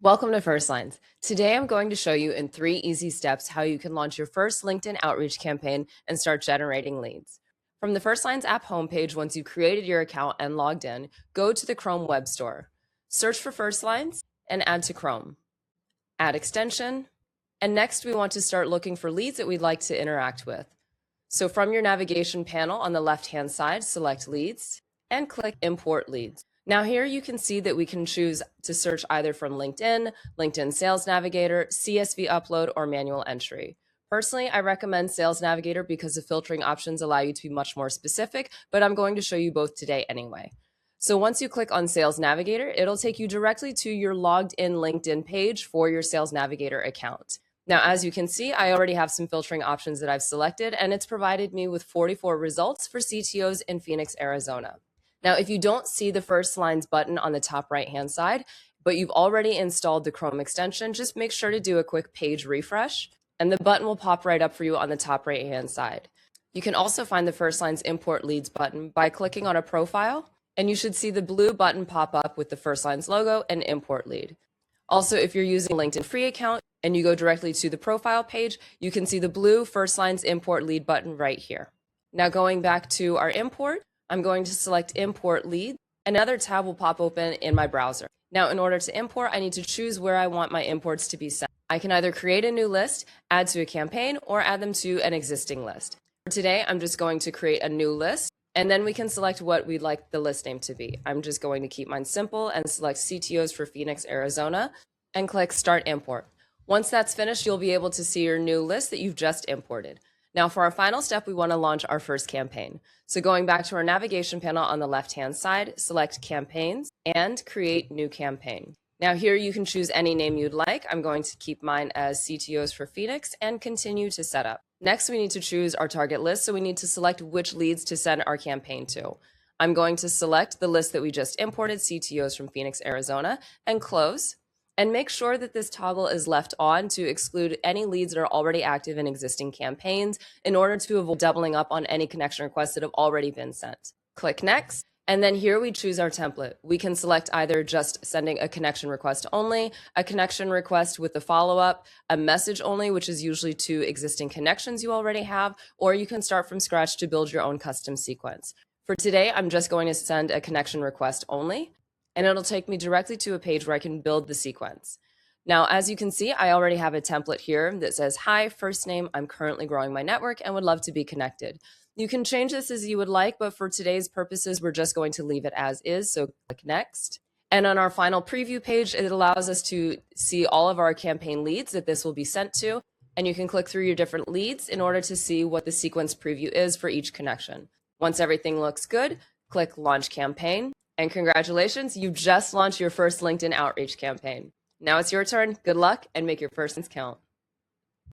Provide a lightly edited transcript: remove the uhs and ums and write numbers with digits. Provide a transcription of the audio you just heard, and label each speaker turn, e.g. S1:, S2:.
S1: Welcome to First Lines. Today I'm going to show you in 3 easy steps how you can launch your first LinkedIn outreach campaign and start generating leads. From the First Lines app homepage, once you've created your account and logged in, go to the Chrome web store. Search for First Lines and add to Chrome. Add extension. And next we want to start looking for leads that we'd like to interact with. So from your navigation panel on the left-hand side, select Leads and click Import Leads. Now here you can see that we can choose to search either from LinkedIn, LinkedIn Sales Navigator, CSV Upload, or manual entry. Personally, I recommend Sales Navigator because the filtering options allow you to be much more specific, but I'm going to show you both today anyway. So once you click on Sales Navigator, it'll take you directly to your logged in LinkedIn page for your Sales Navigator account. Now, as you can see, I already have some filtering options that I've selected, and it's provided me with 44 results for CTOs in Phoenix, Arizona. Now, if you don't see the First Lines button on the top right-hand side, but you've already installed the Chrome extension, just make sure to do a quick page refresh, and the button will pop right up for you on the top right-hand side. You can also find the First Lines Import Leads button by clicking on a profile, and you should see the blue button pop up with the First Lines logo and Import Lead. Also, if you're using a LinkedIn free account and you go directly to the profile page, you can see the blue First Lines Import Lead button right here. Now going back to our import, I'm going to select Import Lead. Another tab will pop open in my browser. Now, in order to import, I need to choose where I want my imports to be sent. I can either create a new list, add to a campaign, or add them to an existing list. For today, I'm just going to create a new list, and then we can select what we'd like the list name to be. I'm just going to keep mine simple and select CTOs for Phoenix, Arizona, and click Start Import. Once that's finished, you'll be able to see your new list that you've just imported. Now for our final step, we want to launch our first campaign. So going back to our navigation panel on the left-hand side, select Campaigns and Create New Campaign. Now here you can choose any name you'd like. I'm going to keep mine as CTOs for Phoenix and continue to set up. Next, we need to choose our target list. So we need to select which leads to send our campaign to. I'm going to select the list that we just imported, CTOs from Phoenix, Arizona, and close. And make sure that this toggle is left on to exclude any leads that are already active in existing campaigns in order to avoid doubling up on any connection requests that have already been sent. Click Next, and then here we choose our template. We can select either just sending a connection request only, a connection request with a follow-up, a message only, which is usually to existing connections you already have, or you can start from scratch to build your own custom sequence. For today, I'm just going to send a connection request only, and it'll take me directly to a page where I can build the sequence. Now, as you can see, I already have a template here that says, "Hi, first name, I'm currently growing my network and would love to be connected." You can change this as you would like, but for today's purposes, we're just going to leave it as is, so click Next. And on our final preview page, it allows us to see all of our campaign leads that this will be sent to, and you can click through your different leads in order to see what the sequence preview is for each connection. Once everything looks good, click Launch Campaign. And congratulations, you just launched your first LinkedIn outreach campaign. Now it's your turn. Good luck and make your first count.